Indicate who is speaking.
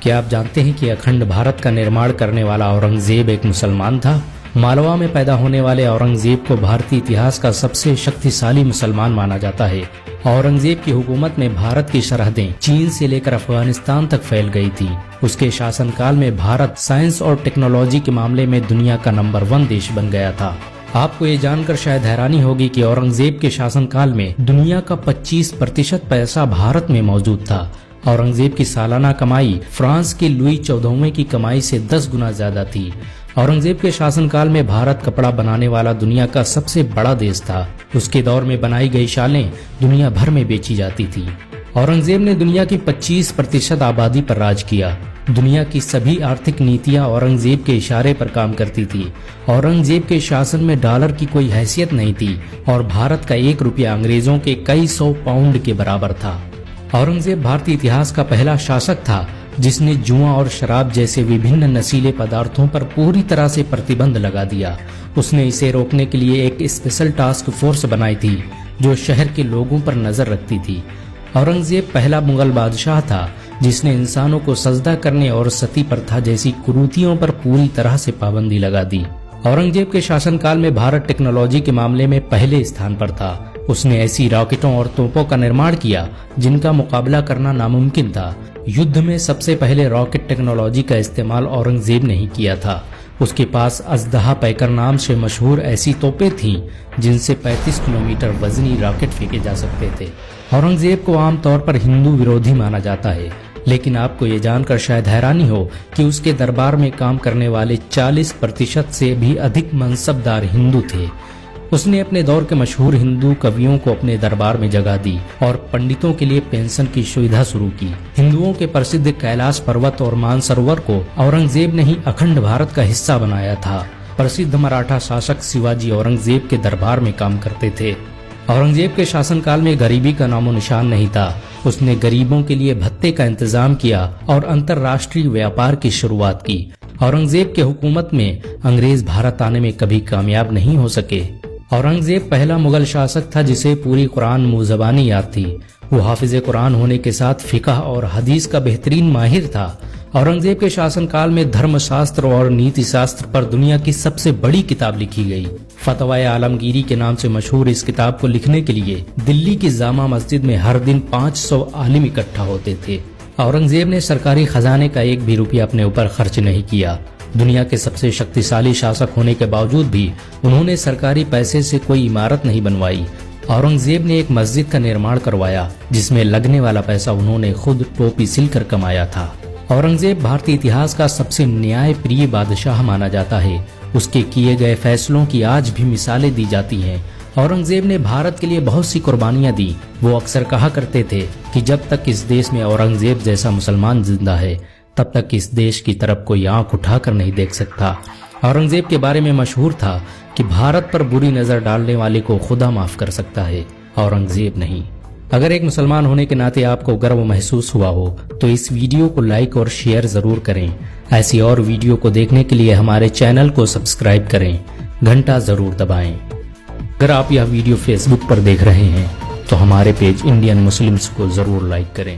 Speaker 1: क्या आप जानते हैं कि अखंड भारत का निर्माण करने वाला औरंगजेब एक मुसलमान था? मालवा में पैदा होने वाले औरंगजेब को भारतीय इतिहास का सबसे शक्तिशाली मुसलमान माना जाता है। औरंगजेब की हुकूमत में भारत की सरहदें चीन से लेकर अफगानिस्तान तक फैल गई थी। उसके शासनकाल में भारत साइंस और टेक्नोलॉजी के मामले में दुनिया का नंबर 1 देश बन गया था। आपको ये जानकर शायद हैरानी होगी कि औरंगजेब के शासनकाल में दुनिया का 25% पैसा भारत में मौजूद था। औरंगजेब की सालाना कमाई फ्रांस के लुई 14वें की कमाई से 10 गुना ज्यादा थी। औरंगजेब के शासनकाल में भारत कपड़ा बनाने वाला दुनिया का सबसे बड़ा देश था। उसके दौर में बनाई गई शालें दुनिया भर में बेची जाती थी। औरंगजेब ने दुनिया की 25% आबादी पर राज किया। दुनिया की सभी आर्थिक नीतियां औरंगजेब के इशारे पर काम करती थी। औरंगजेब के शासन में डॉलर की कोई हैसियत नहीं थी और भारत का 1 रुपया अंग्रेजों के कई 100 पाउंड के बराबर था। औरंगजेब भारतीय इतिहास का पहला शासक था जिसने जुआ और शराब जैसे विभिन्न नशीले पदार्थों पर पूरी तरह से प्रतिबंध लगा दिया। उसने इसे रोकने के लिए एक स्पेशल टास्क फोर्स बनाई थी जो शहर के लोगों पर नजर रखती थी। औरंगजेब पहला मुगल बादशाह था जिसने इंसानों को सजदा करने और सती प्रथा जैसी कुरीतियों पर पूरी तरह से पाबंदी लगा दी। औरंगजेब के शासनकाल में भारत टेक्नोलॉजी के मामले में पहले स्थान पर था। उसने ऐसी रॉकेटों और तोपों का निर्माण किया जिनका मुकाबला करना नामुमकिन था। युद्ध में सबसे पहले रॉकेट टेक्नोलॉजी का इस्तेमाल औरंगजेब ने ही किया था। उसके पास अजदहा पैकर नाम से मशहूर ऐसी तोपें थीं जिनसे 35 किलोमीटर वजनी रॉकेट फेंके जा सकते थे। औरंगजेब को आमतौर पर हिंदू विरोधी माना जाता है, लेकिन आपको ये जानकर शायद हैरानी हो कि उसके दरबार में काम करने वाले 40% से भी अधिक मनसबदार हिंदू थे। उसने अपने दौर के मशहूर हिंदू कवियों को अपने दरबार में जगह दी और पंडितों के लिए पेंशन की सुविधा शुरू की। हिंदुओं के प्रसिद्ध कैलाश पर्वत और मानसरोवर को औरंगजेब ने ही अखंड भारत का हिस्सा बनाया था। प्रसिद्ध मराठा शासक शिवाजी औरंगजेब के दरबार में काम करते थे। औरंगजेब के शासनकाल में गरीबी का नामो निशान नहीं था। उसने गरीबों के लिए भत्ते का इंतजाम किया और अंतर्राष्ट्रीय व्यापार की शुरुआत की। औरंगजेब के हुकूमत में अंग्रेज भारत आने में कभी कामयाब नहीं हो सके। औरंगजेब पहला मुगल शासक था जिसे पूरी कुरान मुंह ज़बानी याद थी। वो हाफिज कुरान होने के साथ फिक़ह और हदीस का बेहतरीन माहिर था। औरंगजेब के शासनकाल में धर्मशास्त्र और नीति शास्त्र पर दुनिया की सबसे बड़ी किताब लिखी गई। फतवाए आलमगीरी के नाम से मशहूर इस किताब को लिखने के लिए दिल्ली की जामा मस्जिद में हर दिन 500 आलिम इकट्ठा होते थे। औरंगजेब ने सरकारी खजाने का 1 भी रुपया अपने ऊपर खर्च नहीं किया। दुनिया के सबसे शक्तिशाली शासक होने के बावजूद भी उन्होंने सरकारी पैसे से कोई इमारत नहीं बनवाई। औरंगजेब ने एक मस्जिद का निर्माण करवाया जिसमें लगने वाला पैसा उन्होंने खुद टोपी सिलकर कमाया था। औरंगजेब भारतीय इतिहास का सबसे न्याय प्रिय बादशाह माना जाता है। उसके किए गए फैसलों की आज भी मिसालें दी जाती हैं। औरंगजेब ने भारत के लिए बहुत सी कुर्बानियां दी। वो अक्सर कहा करते थे कि जब तक इस देश में औरंगजेब जैसा मुसलमान जिंदा है तब तक इस देश की तरफ कोई आंख उठाकर नहीं देख सकता। औरंगजेब के बारे में मशहूर था कि भारत पर बुरी नजर डालने वाले को खुदा माफ कर सकता है, औरंगजेब नहीं। अगर एक मुसलमान होने के नाते आपको गर्व महसूस हुआ हो तो इस वीडियो को लाइक और शेयर जरूर करें। ऐसी और वीडियो को देखने के लिए हमारे चैनल को सब्सक्राइब करें, घंटा जरूर दबाएं। अगर आप यह वीडियो फेसबुक पर देख रहे हैं तो हमारे पेज इंडियन मुस्लिम्स को जरूर लाइक करें।